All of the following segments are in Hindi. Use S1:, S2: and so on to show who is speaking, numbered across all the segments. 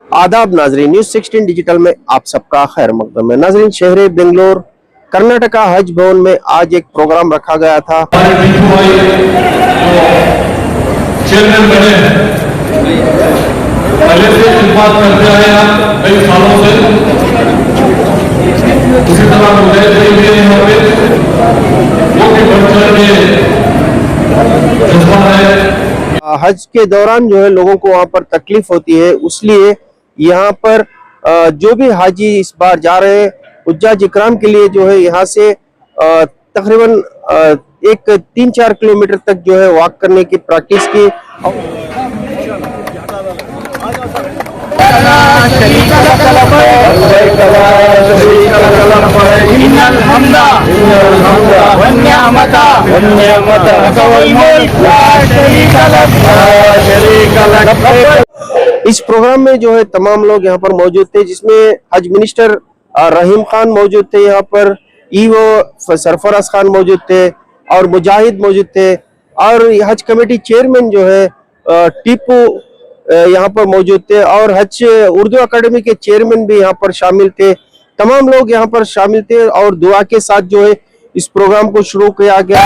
S1: आदाब नाजरीन, न्यूज 16 डिजिटल में आप सबका खैर मकदम है। नाजरीन, शहर बेंगलोर कर्नाटका हज भवन में आज एक प्रोग्राम रखा गया था।
S2: चेयरमैन बने पहले से बात करते आए हैं कई सालों से। उसी तरह मुझे भी यहाँ पे वो भी बढ़ चढ़ के जज्बा है।
S1: हज के दौरान जो है लोगों को वहाँ पर तकलीफ होती है, इसलिए यहाँ पर जो भी हाजी इस बार जा रहे हैं हुज्जाज इकराम के लिए जो है यहाँ से तकरीबन एक 3-4 किलोमीटर तक जो है वॉक करने की प्रैक्टिस की। इस प्रोग्राम में जो है तमाम लोग यहाँ पर मौजूद थे, जिसमें हज मिनिस्टर रहीम खान मौजूद थे, यहाँ पर ईओ सरफराज खान मौजूद थे और मुजाहिद मौजूद थे, और हज कमेटी चेयरमैन जो है टीपू यहाँ पर मौजूद थे, और हज उर्दू एकेडमी के चेयरमैन भी यहाँ पर शामिल थे। तमाम लोग यहाँ पर शामिल थे और दुआ के साथ जो है इस प्रोग्राम को शुरू किया गया।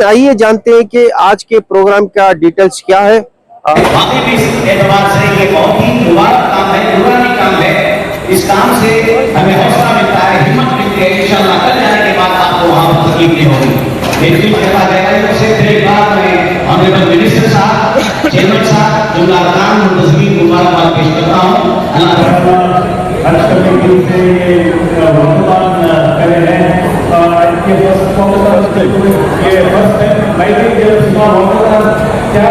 S1: आइए जानते हैं कि आज के प्रोग्राम का डिटेल्स क्या है।
S3: बाकी भी इस एतबार से ये बहुत ही मुबारक काम है, नूरानी काम है। इस काम से हमें हौसला मिलता है, हिम्मत मिलती है। इंशाअल्लाह कल जाने के बाद आपको वहाँ पर तकलीफ नहीं होगी। एक चीज कहता गया से फिर एक बार मैं ऑनरेबल मिनिस्टर साहब, चेयरमैन साहब, जुमला अरकान मुंतज़मीन मुबारकबाद पेश करता हूँ। अल्लाह हज कमेटी से वर्तमान कर रहे हैं इनके ये फर्स्ट है। मैं क्या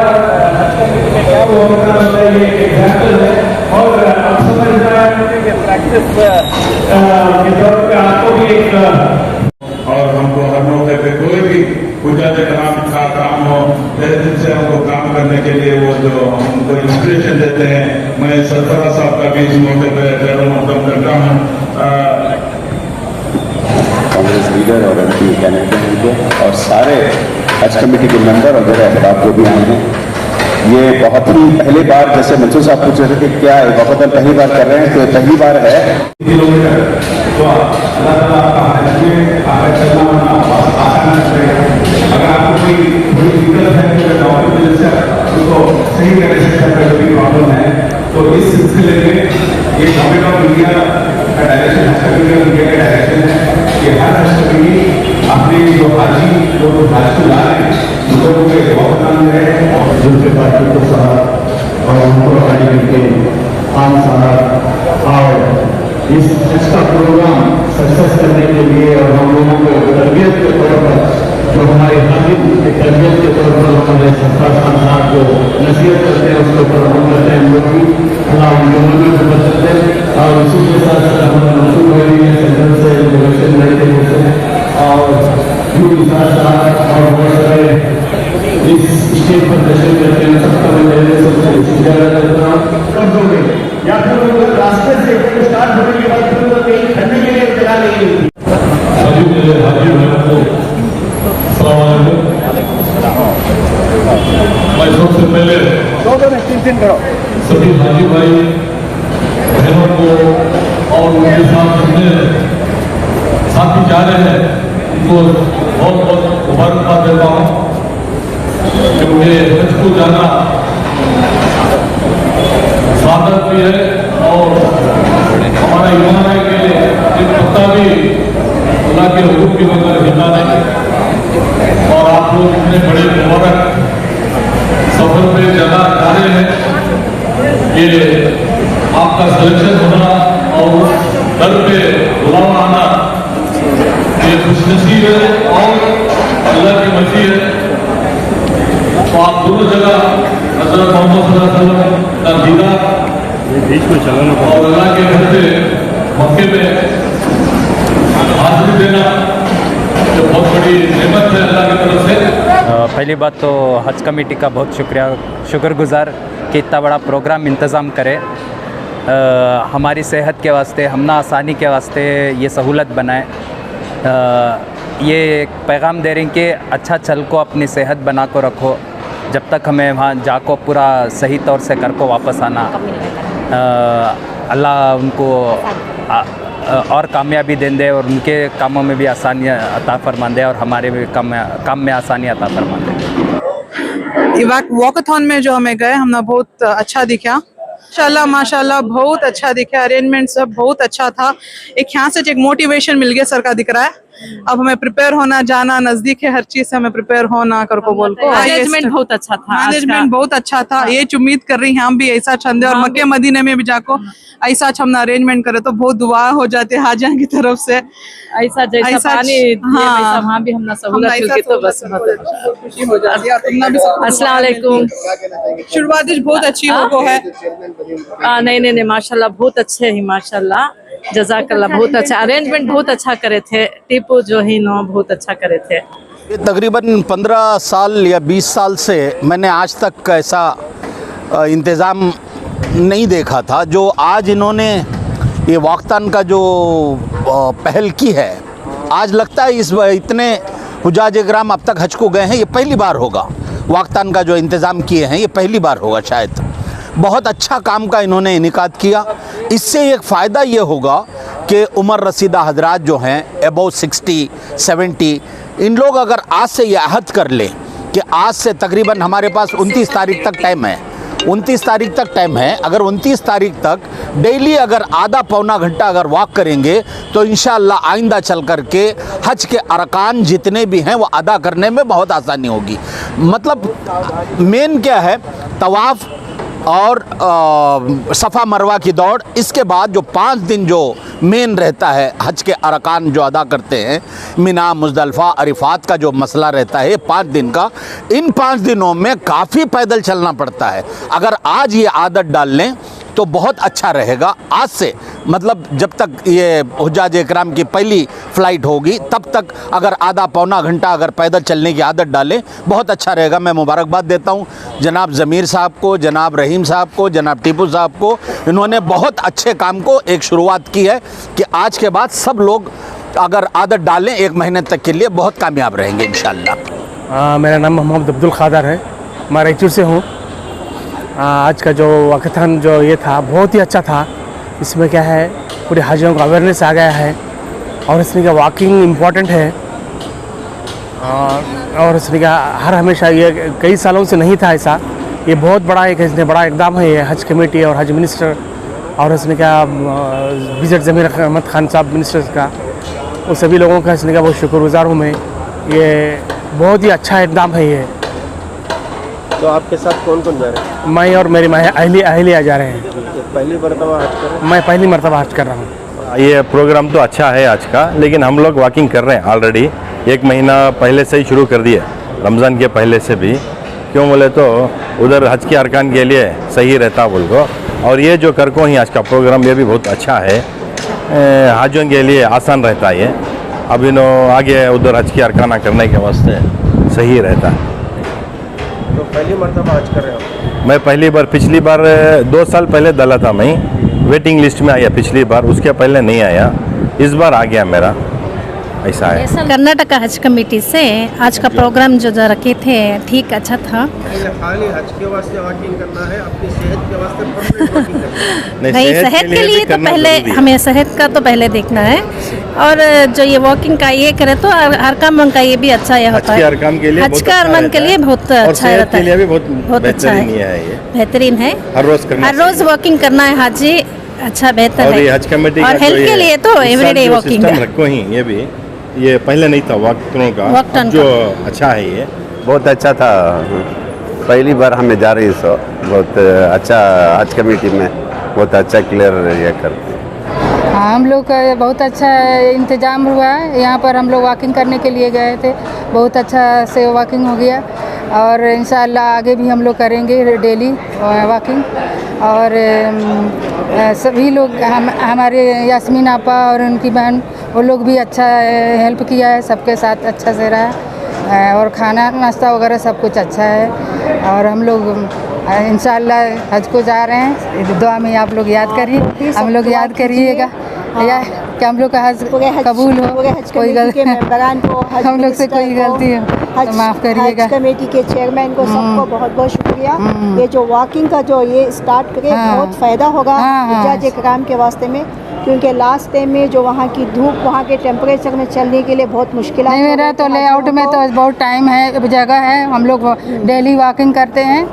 S3: क्या वो होता है, ये एग्जाम्पल है और अब समझ रहा है कि प्रैक्टिस के तौर पे आपको भी एक और हमको हर मौके पे कोई भी हुज्जाज इकराम का काम हो, तहे दिल से हमको काम करने के लिए वो जो हमको इंस्पिरेशन देते हैं। मैं सरफराज साहब का भी इस मौके पर खैर मकदम करता हूँ।
S4: कांग्रेस लीडर और एमपी कैंडिडेट और सारे हज कमेटी के मेंबर और मेरे अहबाब जो भी आए हैं, ये बहुत ही पहली बार, जैसे मंसूर साहब पूछ रहे थे कि क्या वक्त पहली बार कर रहे हैं, तो पहली बार है।
S3: किलोमीटर तो अल्लाह ताला आपका हज में आपका चलना आसान करेगा। अगर आपको कोई बड़ी दिक्कत है तो डॉक्टर की वजह से उसको सही तरह से करने की प्रॉब्लम है, तो इस सिलसिले में ये गवर्नमेंट ऑफ इंडिया का डायरेक्शन, हज कमेटी ऑफ इंडिया का डायरेक्शन है कि हर हज कमेटी अपने जो हाजी जो हज को ला रहे हैं लोगों के बहुत काम है और जिनके पार्टी को साहब और उनको गाड़ी के खान साहब और इस इसका प्रोग्राम सक्सेस करने के लिए और हम लोगों को तरबियत के तौर पर जो हमारे हाजिर की तरबियत के तौर पर हमारे सरफराज खान साहब जो नसीहत करते हैं उसके ऊपर हम करते हैं। हम लोग भी अल्लाह उनके मंदिर से बच सकते हैं और उसी के साथ साथ हमारे मंसूर भाई सेंटर से इलेक्शन लड़ते होते हैं और और बहुत सारे इस स्टेज पर दर्शन करते हैं। सबका मैं पहले सबसे शुक्रिया करता हूँ। या फिर रास्ते से स्टार्ट होने के बाद फिर कहीं खड़ने के लिए चला नहीं होती।
S2: सभी मेरे हाजी भाइयों को अस्सलाम वालेकुम। मैं सबसे पहले सभी हाजी भाई बहनों को और उनके साथ जितने साथी जा रहे हैं उनको बहुत बहुत मुबारकबाद देता हूँ, क्योंकि हज को जाना स्वागत भी है और हमारा ईमान है कि एक पत्ता भी अल्लाह के हुक्म के बगैर हिलना नहीं। और आप लोग इतने बड़े मुबारक सफर जगह जा रहे हैं, ये आपका सिलेक्शन होना और घर पे बुलावा आना ये खुशनसीब है और अल्लाह की मर्जी है। तो आप दोनों जगह हज़रत मोहम्मद सल्लल्लाहु अलैहि वसल्लम का दीदार और अल्लाह के घर पे मक्के में हाजिरी देना तो बहुत बड़ी नेमत है अल्लाह की तरफ से।
S5: पहली बात तो हज कमेटी का बहुत शुक्रगुजार कि इतना बड़ा प्रोग्राम इंतज़ाम करे। हमारी सेहत के वास्ते, हमना आसानी के वास्ते ये सहूलत बनाए। ये एक पैगाम दे रहे हैं कि अच्छा चल को अपनी सेहत बना को रखो, जब तक हमें वहाँ जाको पूरा सही तौर से कर को वापस आना। अल्लाह उनको और कामयाबी दे दे और उनके कामों में भी आसानियाँ अता फरमा दे और हमारे भी काम में आसानी अता फरमा दे।
S6: वॉकथॉन में जो हमें गए, हमने बहुत अच्छा दिखा माशाल्लाह बहुत अच्छा दिखा। अरेंजमेंट सब बहुत अच्छा था। एक यहाँ से एक मोटिवेशन मिल गया सर का दिख रहा है। अब हमें प्रिपेयर होना, जाना नजदीक है, हर चीज से हमें प्रिपेयर होना कर को बोल को।
S7: मैनेजमेंट बहुत अच्छा था।
S6: मैनेजमेंट बहुत अच्छा था। ये उम्मीद कर रही हैं हम भी ऐसा छंदे और मक्के मदीने में भी जाको ऐसा हमने अरेंजमेंट करे तो बहुत दुआ हो जाते हाजियां की तरफ से।
S7: ऐसा जैसा पानी वैसा वहाँ भी हमने सहूलत मिलती तो बस
S6: खुशी हो जाती है।
S7: अस्सलाम वालेकुम।
S6: शुरुआत बहुत अच्छी हो है।
S7: नहीं माशाल्लाह बहुत अच्छे ही माशाल्लाह, जज़ाकल्लाह। बहुत अच्छा अरेंजमेंट, बहुत अच्छा करे थे। टीपू जो ही नो बहुत अच्छा करे थे।
S8: ये तकरीबन 15 साल या 20 साल से मैंने आज तक ऐसा इंतज़ाम नहीं देखा था जो आज इन्होंने ये वक्तान का जो पहल की है। आज लगता है इस इतने हुजाज इकराम अब तक हज को गए हैं, ये पहली बार होगा। वक्तान का जो इंतज़ाम किए हैं ये पहली बार होगा शायद। बहुत अच्छा काम का इन्होंने इनेकाद किया। इससे एक फ़ायदा ये होगा कि उम्र रसीदा हजरात जो हैं अबव 60, 70, इन लोग अगर आज से ये अहद कर लें कि आज से तकरीबन हमारे पास 29 तारीख तक टाइम है, 29 तारीख तक टाइम है। अगर 29 तारीख तक डेली अगर आधा पौना घंटा अगर वॉक करेंगे तो इंशाअल्लाह आइंदा चल कर के हज के अरकान जितने भी हैं वो अदा करने में बहुत आसानी होगी। मतलब मेन क्या है, तवाफ़ और सफ़ा मरवा की दौड़। इसके बाद जो 5 दिन जो मेन रहता है हज के अरकान जो अदा करते हैं, मिना, मुज़दलिफ़ा, अरफ़ात का जो मसला रहता है 5 दिन का, इन 5 दिनों में काफ़ी पैदल चलना पड़ता है। अगर आज ये आदत डाल लें तो बहुत अच्छा रहेगा। आज से मतलब जब तक ये हुज्जाज इकराम की पहली फ़्लाइट होगी तब तक अगर आधा पौना घंटा अगर पैदल चलने की आदत डालें बहुत अच्छा रहेगा। मैं मुबारकबाद देता हूँ जनाब ज़मीर साहब को, जनाब रहीम साहब को, जनाब टीपू साहब को। इन्होंने बहुत अच्छे काम को एक शुरुआत की है कि आज के बाद सब लोग अगर आदत डालें 1 महीने तक के लिए बहुत कामयाब रहेंगे इंशाअल्लाह।
S9: मेरा नाम मोहम्मद अब्दुल क़ादर है, मैं रायचूर से हूँ। आज का जो वक्तान जो ये था बहुत ही अच्छा था। इसमें क्या है, पूरे हाजियों को अवेयरनेस आ गया है और इसमें क्या वॉकिंग इम्पॉर्टेंट है। और इसमें क्या हर हमेशा ये कई सालों से नहीं था ऐसा। ये बहुत बड़ा एक इसमें बड़ा इक़दाम है ये हज कमेटी और हज मिनिस्टर और इसमें क्या विज़िट ज़मीर अहमद खान साहब मिनिस्टर का, वो सभी लोगों का इसमें क्या बहुत शुक्रगुजार हूँ मैं। ये बहुत ही अच्छा इक़दाम है ये।
S1: तो आपके साथ कौन कौन जा रहे हैं?
S9: मैं और मेरी अहलिया जा रहे हैं।
S1: पहली मरतबा हज कर रहे हैं?
S9: मैं पहली मरतबा हज कर रहा हूँ।
S10: ये प्रोग्राम तो अच्छा है आज का, लेकिन हम लोग वॉकिंग कर रहे हैं ऑलरेडी 1 महीना पहले से ही शुरू कर दिए, रमज़ान के पहले से भी। क्यों बोले तो उधर हज के अरकान के लिए सही रहता बोल को। और ये जो करको ही आज का प्रोग्राम ये भी बहुत अच्छा है, हाजियों के लिए आसान रहता है ये। अब इन्हों आगे उधर हज के अरकाना करने के वास्ते सही रहता है।
S1: तो पहली मरतबा हज कर रहे हो?
S10: मैं पहली बार, पिछली बार 2 साल पहले डाला था मैं, वेटिंग लिस्ट में आया पिछली बार, उसके पहले नहीं आया। इस बार आ गया मेरा, ऐसा है।
S11: कर्नाटक हज कमेटी से आज का प्रोग्राम जो रखे थे ठीक अच्छा था।
S1: खाली हज के वास्ते वॉकिंग करना है, अपनी सेहत के वास्ते परमानेंट वॉकिंग करना है?
S11: नहीं, सेहत के लिए तो पहले हमें सेहत का तो पहले देखना है। और जो ये वॉकिंग का ये करे तो अरकाम का ये भी अच्छा ये होता है। हज का अरमान के लिए बहुत अच्छा रहता है, बहुत अच्छा है, बेहतरीन है।
S10: हर रोज
S11: वॉकिंग करना है हाजी, अच्छा बेहतर है।
S10: हज कमेटी
S11: और हेल्थ के लिए तो एवरीडे वॉकिंग
S10: रखो ही, ये भी ये पहले नहीं था वक्तों का, जो अच्छा है ये बहुत अच्छा था।
S4: पहली बार हमें जा रही सो बहुत अच्छा हज कमेटी में बहुत अच्छा क्लियर ये करते हैं।
S12: हाँ, हम लोग का बहुत अच्छा इंतज़ाम हुआ है। यहाँ पर हम लोग वॉकिंग करने के लिए गए थे, बहुत अच्छा से वॉकिंग हो गया और इंशाअल्लाह आगे भी हम लोग करेंगे डेली वॉकिंग। और सभी लोग हमारे यास्मीन आपा और उनकी बहन वो लोग भी अच्छा हेल्प किया है, सबके साथ अच्छा से रहा और खाना नाश्ता वगैरह सब कुछ अच्छा है। और हम लोग इंशाअल्लाह हज को जा रहे हैं, दुआ में आप लोग याद करिए, हम लोग याद करिएगा या कि हम लोग का हज कबूल हो, कोई गलती हम लोग से कोई गलती हो तो माफ़ करिएगा।
S13: हज कमेटी के चेयरमैन को सबको बहुत बहुत शुक्रिया। ये जो वॉकिंग का जो ये स्टार्ट करे बहुत फ़ायदा होगा जज इकराम के वास्ते में, क्योंकि लास्ट टाइम में जो वहाँ की धूप, वहाँ के टेम्परेचर में चलने के लिए बहुत मुश्किल है।
S12: मेरा तो लेआउट में तो बहुत टाइम है, जगह है, हम लोग डेली वॉकिंग करते हैं,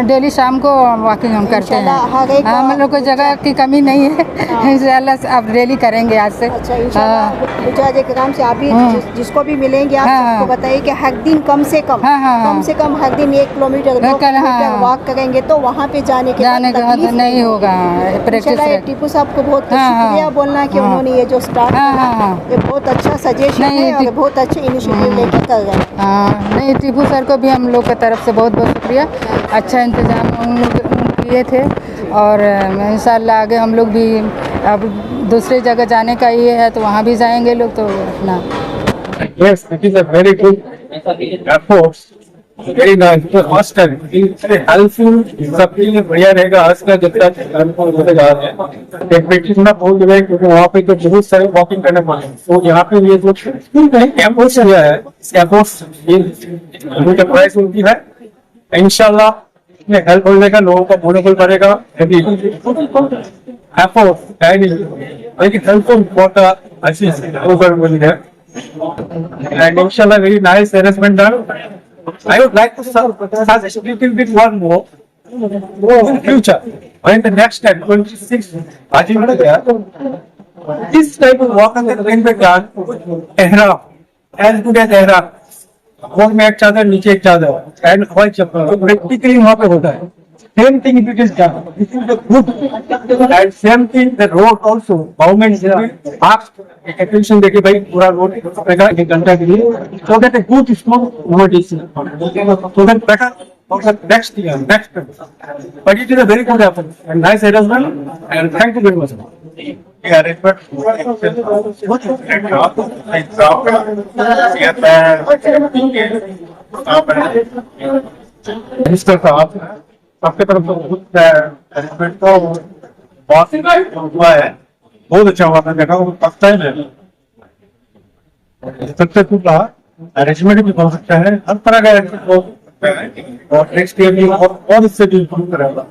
S12: डेली शाम को वॉकिंग हम करते हैं। हम लोग को जगह की कमी नहीं है, इंशाल्लाह आप डेली करेंगे आज से।
S13: अच्छा, जज इकराम से आप भी जिसको भी मिलेंगे आप सबको बताइए कि हर दिन कम से कम हर दिन 1 किलोमीटर 2 किलोमीटर वॉक करेंगे तो वहाँ पे जाने के बाद
S12: नहीं होगा।
S13: टीपू साहब को बहुत शुक्रिया बोलना कि उन्होंने ये जो स्टार्ट ये बहुत अच्छा सजेशन है और बहुत अच्छे इनिशिएटिव लेके कर रहे हैं।
S12: नहीं, टीपू सर को भी हम लोग की तरफ से बहुत बहुत शुक्रिया, अच्छा इंतजाम उन लोग किए थे और इंशाल्लाह आगे हम लोग भी अब दूसरे जगह जाने का ये है तो वहाँ भी जाएंगे लोग तो अपना।
S14: Yes, it is a very good effort. Very nice. First time helpful, सबके लिए बढ़िया रहेगा। आज का जितना होते जा रहे हैं एक बेटी ना बोल रहे हैं क्योंकि वहाँ पे तो बहुत सारे वॉकिंग करने पड़े, तो यहाँ पे ये जो कैंपस दिया है, कैंपस ये प्राइस उनकी है, इंशाल्लाह इसमें हेल्प होने का, लोगों का मोनोबल बढ़ेगा। हेल्पफुल बहुत अच्छी है and inshallah very nice arrangement done. I would like to suggest a little bit one more in future or in the next 26 this type of walk can be done ihram as good as ihram, ऊपर में एक चादर नीचे एक चादर एंड हवाई चप्पल प्रैक्टिकली वहाँ पे होता है। Same thing if it is done. This is the good. And same thing the road also. Government is asked attention देके भाई पूरा रोड रहेगा 1 घंटा के लिए, so that a good small road is so that better for the next year, next year. But it is a very good effort and nice arrangement and thank you very much. Minister साहब आपके तरफ तो बहुत अरेंजमेंट तो हुआ है, बहुत अच्छा हुआ। मैं देखा फर्स्ट टाइम है, सक्सेसफुल रहा, अरेंजमेंट भी बहुत अच्छा है, हर तरह का अरेंजमेंट बहुत अच्छा है और नेक्स्ट ईयर भी और इससे भी इम्प्रूव करेगा,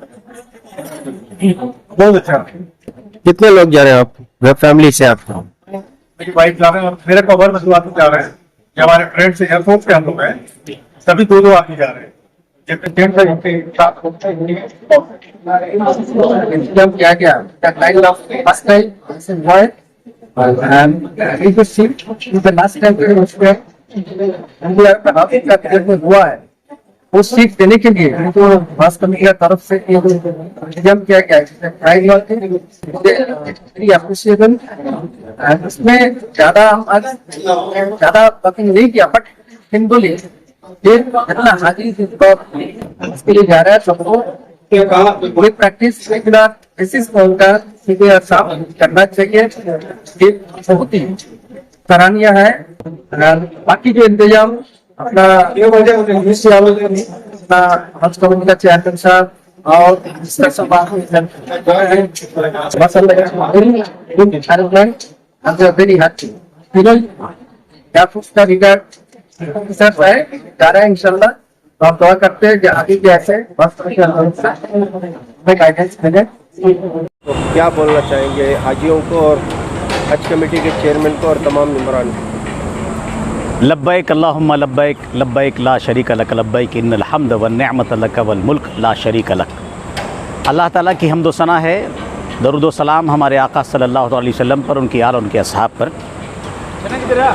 S14: बहुत अच्छा।
S1: कितने लोग जा रहे हैं आप फैमिली से? आप
S14: मेरी वाइफ जा रहे हैं और मेरे कवर में 2 आदमी जा रहे हैं, हमारे फ्रेंड्स एयरफोर्स के हम लोग हैं, सभी 2 आदमी जा रहे हैं। क्या kind of first time and it was seen the last time हुआ है वो सीट देने के लिए उनको बस कमेटी की तरफ से इंतजाम किया गया है। इसमें ज्यादा वर्किंग नहीं किया बट सिंपली जितना हाजिरी इसके लिए जा रहा है सबको पूरी प्रैक्टिस रेगुलर बेसिस पर सीधे और साफ करना चाहिए, ये बहुत ही सराहनीय है। बाकी जो इंतजाम अपना हज कमेटी का चेयरमैन साहब और वेरी हैप्पी सर जा रहा है इंशाल्लाह, तो आप दुआ करते हैं कि आगे भी ऐसे गाइडेंस मिले।
S1: तो क्या बोलना चाहेंगे हाजियों को और हज कमेटी के चेयरमैन को और तमाम मेंबरान को?
S8: लब्बैक अल्लाहुम्मा लब्बैक लब्बैक ला शरीक लक लब्बैक इन्नल हम्द वन निअमत लक वल मुल्क ला शरीक लक। अल्लाह ताला की हम्द व सना है, दरूद व सलाम हमारे आका सल्लल्लाहु अलैहि वसल्लम पर, उनकी आल उनके असहाब पर।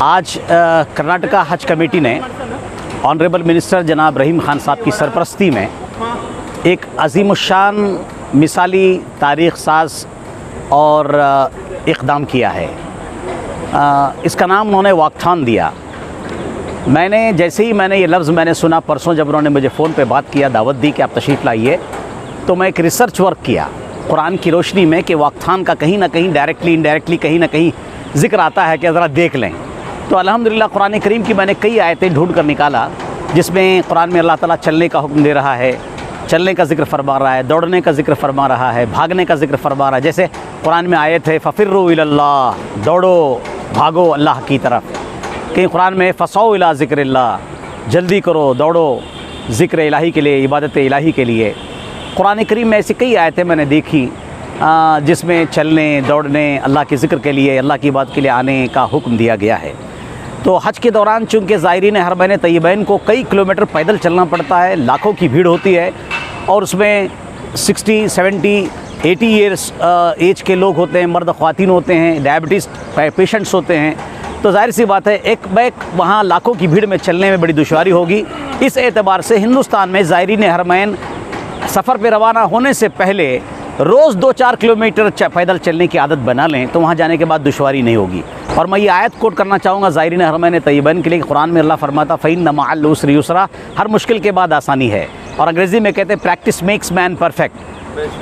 S8: आज कर्नाटका हज कमेटी ने ऑनरेबल मिनिस्टर जनाब रहीम खान साहब की सरपरस्ती में एक अजीमुशान मिसाली तारीख़ साज और इक़दाम किया है। इसका नाम उन्होंने वॉकथॉन दिया। जैसे ही मैंने ये लफ्ज़ मैंने सुना परसों जब उन्होंने मुझे फ़ोन पे बात किया, दावत दी कि आप तशरीफ़ लाइए, तो मैं एक रिसर्च वर्क किया कुरान की रोशनी में कि वॉकथॉन का कहीं ना कहीं डायरेक्टली इनडायरेक्टली कहीं ना कहीं ज़िक्र आता है कि ज़रा देख लें। तो अल्हम्दुलिल्लाह कुरान करीम की मैंने कई आयतें ढूंढ कर निकाला जिसमें कुरान में अल्लाह ताला चलने का हुक्म दे रहा है, चलने का जिक्र फरमा रहा है, दौड़ने का जिक्र फरमा रहा है, भागने का जिक्र फरमा रहा है। जैसे कुरान में आयत है फ़फ़िर्रू इलल्लाह, दौड़ो भागो अल्लाह की तरफ। कहीं कुरान में फ़सौ इला ज़िक्रिल्लाह, जल्दी करो दौड़ो ज़िक्र इलाही के लिए, इबादत इलाही के लिए। कुरान करीम में ऐसी कई आयतें मैंने देखी जिसमें चलने दौड़ने अल्लाह के ज़िक्र के लिए, अल्लाह की इबादत के लिए आने का हुक्म दिया गया है। तो हज के दौरान चूँकि ज़ायरीन हरमैन तय्यबैन को कई किलोमीटर पैदल चलना पड़ता है, लाखों की भीड़ होती है और उसमें 60, 70, 80 ईयर्स एज के लोग होते हैं, मर्द ख़वातीन होते हैं, डायबिटीज़ पेशेंट्स होते हैं। तो जाहिर सी बात है एक बैक वहाँ लाखों की भीड़ में चलने में बड़ी दुश्वारी होगी। इस एतबार से हिंदुस्तान में ज़ायरीन हरमैन सफ़र पर रवाना होने से पहले रोज़ 2-4 किलोमीटर पैदल चलने की आदत बना लें तो वहाँ जाने के बाद दुश्वारी नहीं होगी। और मैं ये आयत कोट करना चाहूँगा ज़ायरीन हरमैन तय्यबैन के लिए। कुरान में अल्लाह फरमाता फ़इन्न मअल उसरि युसरा, हर मुश्किल के बाद आसानी है। और अंग्रेज़ी में कहते हैं प्रैक्टिस मेक्स मैन परफेक्ट।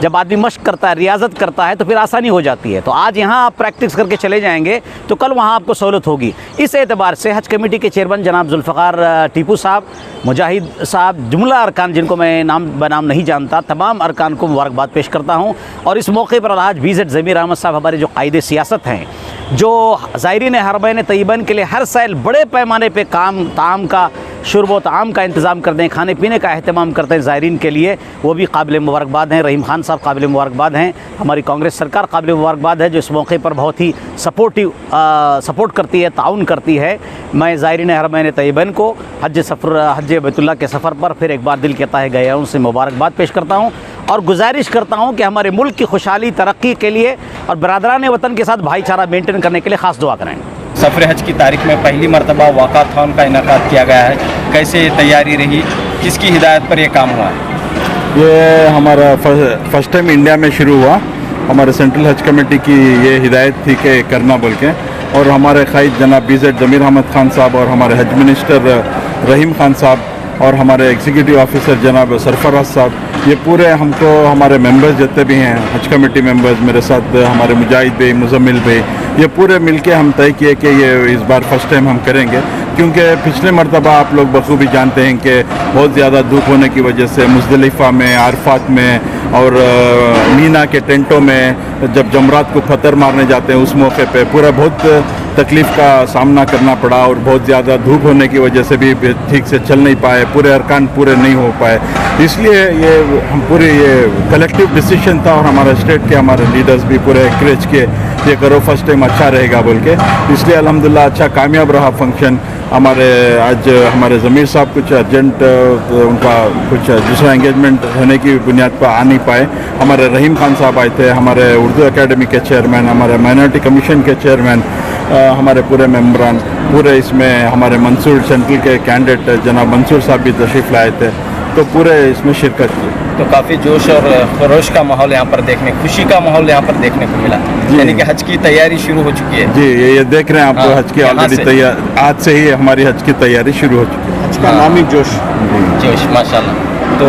S8: जब आदमी मश्क करता है, रियाजत करता है तो फिर आसानी हो जाती है। तो आज यहाँ आप प्रैक्टिस करके चले जाएंगे तो कल वहाँ आपको सहूलत होगी। इस एतबार से हज कमेटी के चेयरमैन जनाब जुल्फ़िकार टीपू साहब, मुजाहिद साहब, जुमला अरकान जिनको मैं नाम बनाम नहीं जानता, तमाम अरकान को मुबारकबाद पेश करता हूँ। और इस मौके पर अलहाज BZ ज़मीर अहमद साहब हमारे जो कायदे सियासत हैं, जो ज़ायरीन हरमैन तय्यबैन के लिए हर साल बड़े पैमाने पे ताम का शुरब ताम का इंतज़ाम करते हैं, खाने पीने का अहतमाम करते हैं ज़ायरीन के लिए, वो भी काबिल मुबारकबाद हैं। रहीम खान साहब काबिल मुबारकबाद हैं, हमारी कांग्रेस सरकार काबिल मुबारकबाद है जो इस मौके पर बहुत ही सपोर्ट करती है, ताउन करती है। मैं ज़ायरीन हरमैन तय्यबैन को हज बैतुल्लाह के सफ़र पर फिर एक बार दिल के तहे गए उनसे मुबारकबाद पेश करता हूँ और गुजारिश करता हूँ कि हमारे मुल्क की खुशहाली तरक्की के लिए और बरादरान वतन के साथ भाईचारा मेंटेन करने के लिए ख़ास दुआ करें।
S15: सफ़र हज की तारीख में पहली मरतबा वॉकाथॉन का इनेकाद किया गया है, कैसे तैयारी रही, किसकी हिदायत पर यह काम हुआ है?
S3: ये हमारा फर्स्ट टाइम इंडिया में शुरू हुआ। हमारे सेंट्रल हज कमेटी की ये हिदायत थी कि करना बोल के, और हमारे कायद जनाब BZ ज़मीर अहमद खान साहब और हमारे हज मिनिस्टर रहीम खान साहब और हमारे एग्जीक्यूटिव ऑफिसर जनाब सरफराज साहब, ये पूरे हमको हमारे मेंबर्स जितने भी हैं हज कमेटी मेंबर्स, मेरे साथ हमारे मुजाहिद भाई, मुजम्मिल भाई, ये पूरे मिलके हम तय किए कि ये इस बार फर्स्ट टाइम हम करेंगे। क्योंकि पिछले मरतबा आप लोग बखूबी जानते हैं कि बहुत ज़्यादा धूप होने की वजह से मुज़दलिफ़ा में, आरफात में और मीना के टेंटों में जब जमरात को फतर मारने जाते हैं उस मौके पे पूरा बहुत तकलीफ़ का सामना करना पड़ा और बहुत ज़्यादा धूप होने की वजह से भी ठीक से चल नहीं पाए, पूरे अरकान पूरे नहीं हो पाए। इसलिए ये हम पूरे ये कलेक्टिव डिसीजन था और हमारा स्टेट के हमारे लीडर्स भी पूरे एनकरेज किए ये करो फर्स्ट टाइम अच्छा रहेगा बोल के। इसलिए अल्हम्दुलिल्लाह अच्छा कामयाब रहा फंक्शन। हमारे आज हमारे ज़मीर साहब कुछ अर्जेंट उनका कुछ दूसरा एंगेजमेंट होने की बुनियाद पर आ नहीं पाए। हमारे रहीम खान साहब आए थे, हमारे उर्दू एकेडमी के चेयरमैन, हमारे माइनॉरिटी कमीशन के चेयरमैन, हमारे पूरे मेम्बरान, पूरे इसमें हमारे मंसूर सेंट्रल के कैंडिडेट जनाब मंसूर साहब भी तशरीफ़ लाए थे, तो पूरे इसमें शिरकत की।
S15: तो काफ़ी जोश और खरोश का माहौल यहाँ पर देखने, खुशी का माहौल यहाँ पर देखने को मिला, यानी कि हज की तैयारी शुरू हो चुकी है।
S3: जी ये देख रहे हैं आप, हज की ऑलरेडी तैयार, आज से ही हमारी हज की तैयारी शुरू हो चुकी है।
S15: हज का नाम ही जोश माशाल्लाह। तो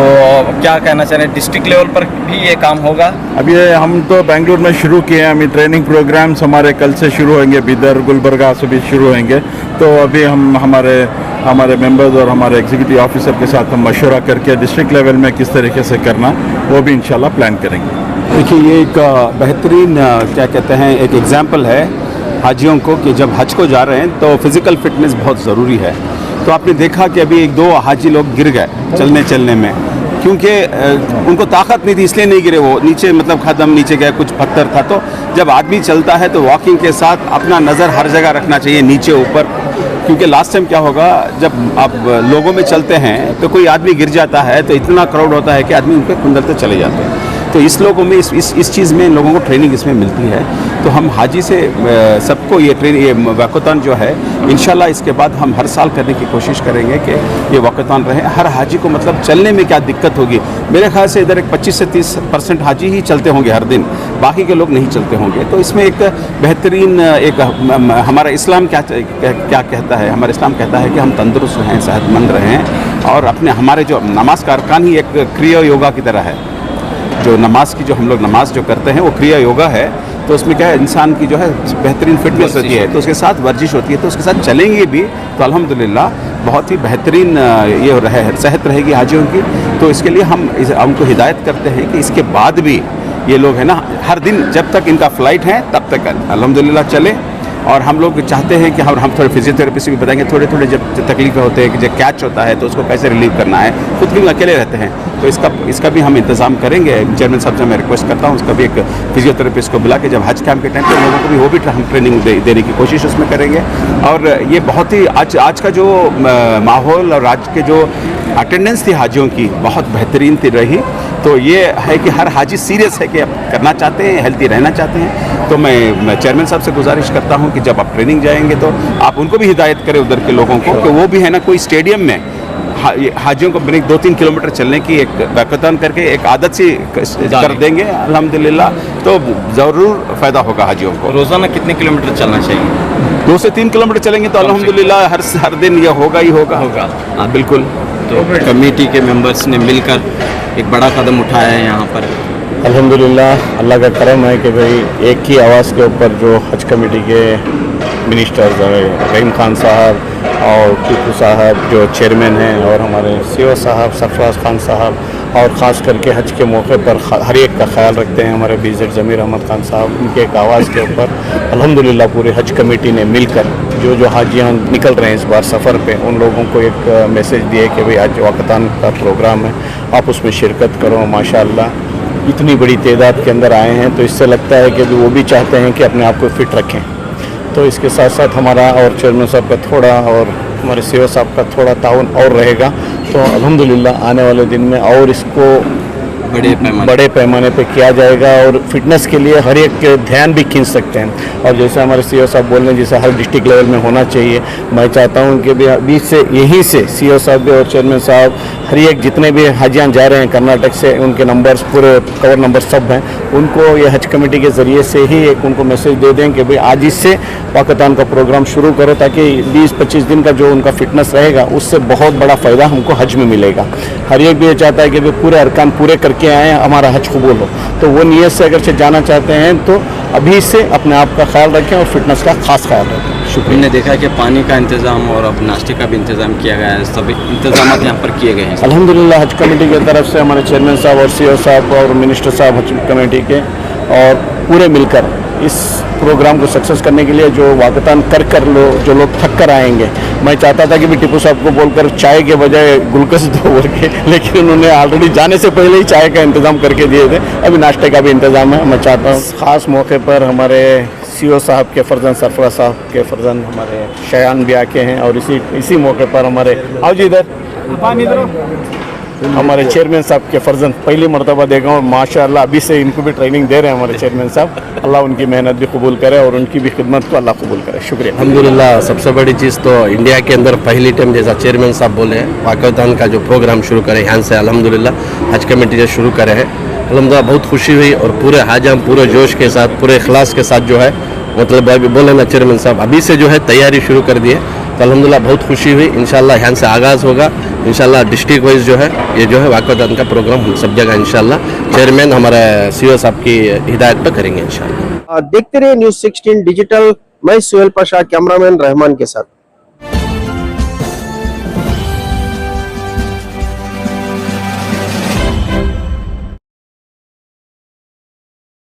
S15: क्या कहना चाह रहे हैं, डिस्ट्रिक्ट लेवल पर भी ये काम होगा?
S3: अब ये हम तो बेंगलुरु में शुरू किए हैं, अभी ट्रेनिंग प्रोग्राम्स हमारे कल से शुरू होंगे, बिदर गुलबर्गा से भी शुरू होंगे। तो अभी हम हमारे मेंबर्स और हमारे एग्जीक्यूटिव ऑफिसर के साथ हम मशवरा करके डिस्ट्रिक्ट लेवल में किस तरीके से करना वो भी इंशाल्लाह प्लान करेंगे।
S4: देखिए ये एक बेहतरीन क्या कहते हैं एक एग्जाम्पल है हाजियों को कि जब हज को जा रहे हैं तो फिज़िकल फिटनेस बहुत ज़रूरी है। तो आपने देखा कि अभी 1-2 हाजी लोग गिर गए चलने में, क्योंकि उनको ताकत नहीं थी इसलिए नहीं गिरे, वो नीचे मतलब कदम नीचे गए, कुछ पत्थर था। तो जब आदमी चलता है तो वॉकिंग के साथ अपना नज़र हर जगह रखना चाहिए, नीचे ऊपर, क्योंकि लास्ट टाइम क्या होगा जब आप लोगों में चलते हैं तो कोई आदमी गिर जाता है तो इतना क्राउड होता है कि आदमी उनके कुंदरते चले जाते हैं। तो इस लोगों में इस चीज़ में इन लोगों को ट्रेनिंग इसमें मिलती है। तो हम हाजी से सबको ये वाक़ातन जो है इंशाल्लाह इसके बाद हम हर साल करने की कोशिश करेंगे कि ये वाक़ातन रहे। हर हाजी को मतलब चलने में क्या दिक्कत होगी, मेरे ख्याल से इधर एक 25 से 30% हाजी ही चलते होंगे हर दिन, बाकी के लोग नहीं चलते होंगे। तो इसमें एक बेहतरीन एक हमारा इस्लाम क्या कहता है, हमारा इस्लाम कहता है कि हम तंदुरुस्त रहें, सेहतमंद रहें और अपने हमारे जो नमाज का अरकान ही एक क्रिया योगा की तरह है। जो नमाज की जो हम लोग नमाज जो करते हैं वो क्रिया योगा है। तो उसमें क्या है, इंसान की जो है बेहतरीन फिटनेस होती है, तो उसके साथ वर्जिश होती है, तो उसके साथ चलेंगे भी तो अल्हम्दुलिल्लाह बहुत ही बेहतरीन ये सेहत रहेगी हाजियों की। तो इसके लिए हम उनको हिदायत करते हैं कि इसके बाद भी ये लोग है ना हर दिन जब तक इनका फ़्लाइट है तब तक अल्हम्दुलिल्लाह चले। और हम लोग चाहते हैं कि हम थोड़े फिजियोथेरेपी से भी बताएंगे, थोड़े थोड़े जब तकलीफ़ें होते हैं कि जब कैच होता है तो उसको कैसे रिलीव करना है, खुद भी अकेले रहते हैं तो इसका भी हम इंतज़ाम करेंगे। चेयरमैन साहब से मैं रिक्वेस्ट करता हूँ उसका भी एक फिजियोथेरेपिस्ट को बुला के जब हज कैंप के टाइम पर लोगों को भी वो भी हम ट्रेनिंग देने की कोशिश उसमें करेंगे। और ये बहुत ही आज का जो माहौल और आज के जो अटेंडेंस थी हाजियों की बहुत बेहतरीन थी रही। तो ये है कि हर हाजी सीरियस है कि करना चाहते हैं, हेल्थी रहना चाहते हैं। तो मैं चेयरमैन साहब से गुजारिश करता हूं कि जब आप ट्रेनिंग जाएंगे तो आप उनको भी हिदायत करें उधर के लोगों को कि वो भी है ना कोई स्टेडियम में हाजियों को 2-3 किलोमीटर चलने की एक वाक़ातन करके एक आदत सी कर देंगे अल्हम्दुलिल्लाह, तो ज़रूर फ़ायदा होगा हाजियों को।
S15: रोज़ाना कितने किलोमीटर चलना चाहिए?
S4: 2 से 3 किलोमीटर चलेंगे तो अल्हम्दुलिल्लाह हर दिन यह होगा ही होगा। हाँ बिल्कुल।
S15: तो कमेटी के मेंबर्स ने मिलकर एक बड़ा कदम उठाया है यहाँ पर।
S8: अल्हम्दुलिल्लाह अल्लाह का करम है कि भाई एक ही आवाज़ के ऊपर जो हज कमेटी के मिनिस्टर रहीम खान साहब और टीपू साहब जो चेयरमैन हैं और हमारे सीओ साहब सरफराज खान साहब और ख़ास करके हज के मौके पर हर एक का ख्याल रखते हैं हमारे बीजेड ज़मीर अहमद खान साहब, उनके एक आवाज़ के ऊपर अल्हम्दुलिल्लाह पूरी हज कमेटी ने मिलकर जो हाजियाँ निकल रहे हैं इस बार सफ़र पे उन लोगों को एक मैसेज दिए कि भाई आज वाक़ातन का प्रोग्राम है, आप उसमें शिरकत करो। माशाअल्लाह इतनी बड़ी तादाद के अंदर आए हैं तो इससे लगता है कि वो भी चाहते हैं कि अपने आप को फ़िट रखें। तो इसके साथ साथ हमारा और चेयरमैन साहब का थोड़ा और हमारे सीओ साहब का थोड़ा ताउन और रहेगा तो अल्हम्दुलिल्लाह आने वाले दिन में और इसको बड़े पैमाने पे किया जाएगा और फिटनेस के लिए हर एक के ध्यान भी खींच सकते हैं। और जैसे हमारे सीओ साहब बोल रहे हैं जैसे हर डिस्ट्रिक्ट लेवल में होना चाहिए, मैं चाहता हूं कि बीच से यहीं से सीओ साहब भी और चेयरमैन साहब हर एक जितने भी हाजियाँ जा रहे हैं कर्नाटक से उनके नंबर्स पूरे कवर नंबर सब हैं, उनको ये हज कमेटी के ज़रिए से ही एक उनको मैसेज दे दें कि भाई आज इससे वाक़ातन का प्रोग्राम शुरू करो ताकि 20-25 दिन का जो उनका फिटनेस रहेगा उससे बहुत बड़ा फ़ायदा हमको हज में मिलेगा। हर एक भी ये चाहता है कि भाई पूरे अरकान पूरे करके आएँ, हमारा हज कबूल हो। तो वो नीयत से अगर से जाना चाहते हैं तो अभी से अपने आप का ख्याल रखें और फिटनेस का खास ख्याल रखें। शुक्रिया।
S15: हमने देखा कि पानी का इंतज़ाम और अब नाश्ते का भी इंतज़ाम किया गया है, सभी इंतजाम यहाँ पर किए गए हैं।
S8: अल्हम्दुलिल्लाह हज कमेटी की तरफ से हमारे चेयरमैन साहब और सीओ साहब और मिनिस्टर साहब हज कमेटी के और पूरे मिलकर इस प्रोग्राम को सक्सेस करने के लिए जो वाक़ातन कर जो लोग थक कर आएंगे, मैं चाहता था कि भी टीपू साहब को बोलकर चाय के बजाय ग्लूकोज दो बोल के, लेकिन उन्होंने ऑलरेडी जाने से पहले ही चाय का इंतज़ाम करके दिए थे। अभी नाश्ते का भी इंतज़ाम है। मैं चाहता हूँ ख़ास मौके पर हमारे सीओ साहब के फर्जंद सरफराज साहब के फर्जंद हमारे शयान भी आके हैं और इसी मौके पर हमारे आओ जी इधर हमारे चेयरमैन साहब के फर्जंद पहली मरतबा देखा और माशाअल्लाह अभी से इनको भी ट्रेनिंग दे रहे हैं हमारे चेयरमैन साहब। अल्लाह उनकी मेहनत भी कबूल करे और उनकी भी खिदमत को अल्लाह कबूल करे। शुक्रिया।
S16: अल्हम्दुलिल्लाह सबसे बड़ी चीज़ तो इंडिया के अंदर पहली टाइम जैसा चेयरमैन साहब बोले हैं वाक़ातन का जो प्रोग्राम शुरू करे यहाँ से अल्हम्दुलिल्लाह हज कमेटी से शुरू करे है। अल्हम्दुलिल्लाह बहुत खुशी हुई और पूरे हाजा पूरे जोश के साथ पूरे इखलास के साथ जो है मतलब अभी बोले ना चेयरमैन साहब अभी से जो है तैयारी शुरू कर दी है। तो अल्हम्दुलिल्लाह बहुत खुशी हुई। इंशाल्लाह यहाँ से आगाज़ होगा, इंशाल्लाह डिस्ट्रिक्ट वाइज जो है ये जो है वाक़ातन का प्रोग्राम हम सब जगह इंशाल्लाह चेयरमैन हमारे सीओ साहब की हिदायत पर करेंगे इंशाल्लाह।
S1: देखते रहे न्यूज़ 16 डिजिटल। मैं सुहेल पाशा, कैमरामैन रहमान के साथ।